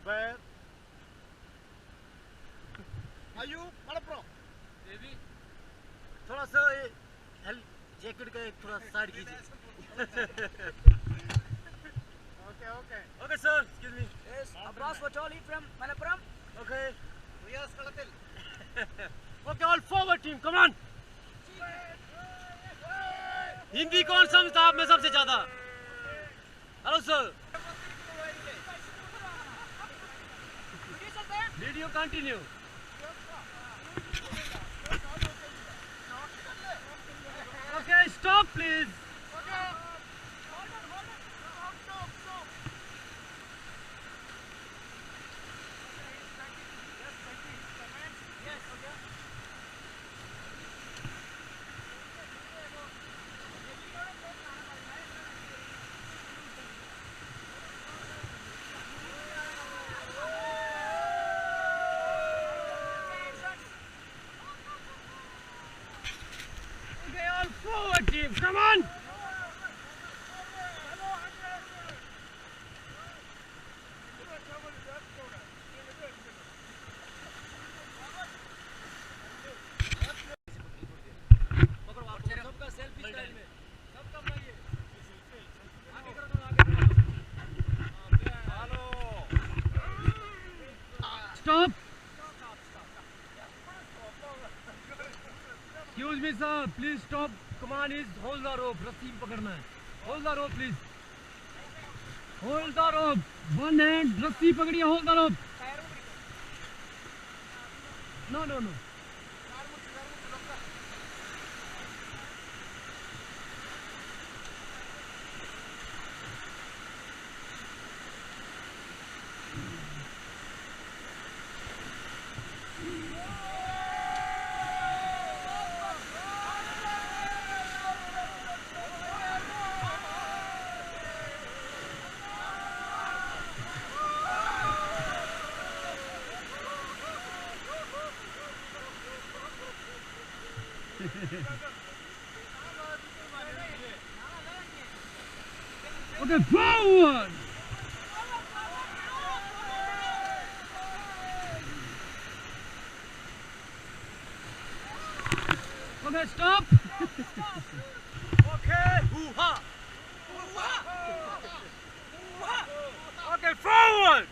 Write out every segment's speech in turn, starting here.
Where? Are you Malappuram? Maybe. थोड़ा सा help jacket का थोड़ा साइड कीजिए. Okay sir, excuse me. Yes, Abbas Watali from Malappuram. Okay. Beas Kalatil. Okay, all forward team, come on. Hindi कौन समझता आप में सबसे ज्यादा? Hello sir. Video continue. Okay, stop please. Okay, all forward team, come on. सबका selfie style में सबका बनाइए. आगे करो थोड़ा आगे करो. Hello. Stop. Excuse me sir, please stop. Command is hold the rope. रस्सी पकड़ना है. Hold the rope please. Hold the rope. One hand रस्सी पकड़िए. Hold the rope. No. Okay, forward. Okay, stop. Okay, hoo-ha. Okay, forward.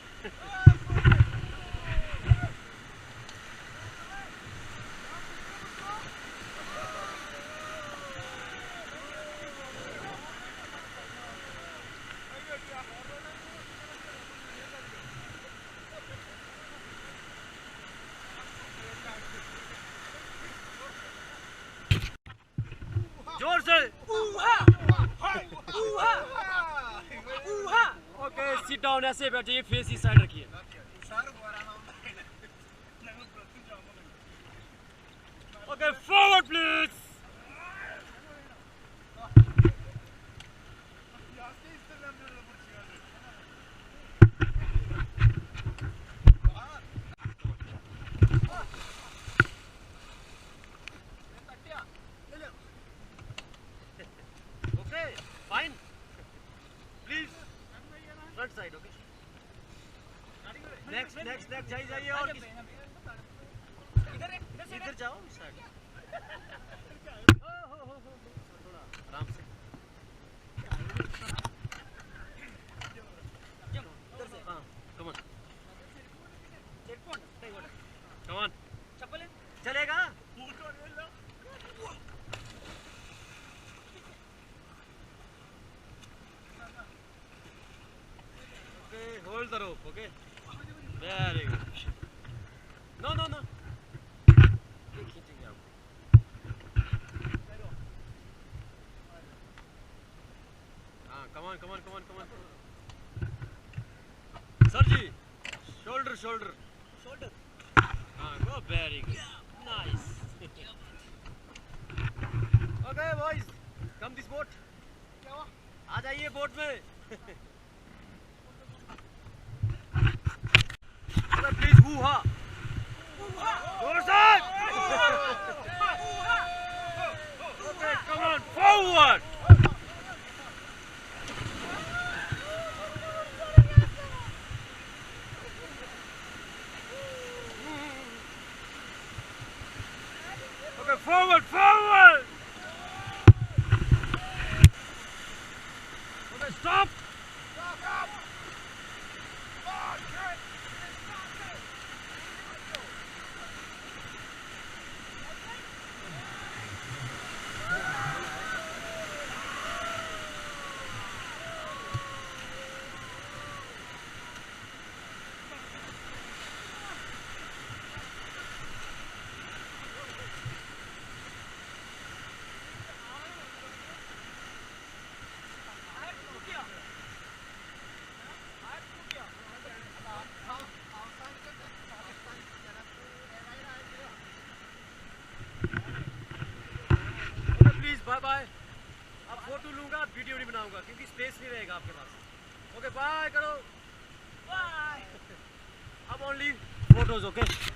जोर से. Okay, sit down. ऐसे बैठिए. Face इस साइड रखिए. Okay, forward please. Okay, fine. Please, front side, okay. Next, जाइए और इधर जाओ साइड. हो थोड़ा आराम से. हाँ, come on. Come on. चलेगा. Okay, hold the rope, okay? Very good. No. खींचेंगे आपको. हाँ, come on. Sir ji, shoulder. Go, very good. Nice. Okay, boys, come this boat. आ जाइए बोट में. Please, hoo-ha. Okay, come on, forward. forward, forward. Okay, stop. Please bye bye. अब photo लूंगा, video नहीं बनाऊंगा क्योंकि स्पेस नहीं रहेगा आपके पास। ओके बाय करो। Bye. अब ओनली फोटोज। ओके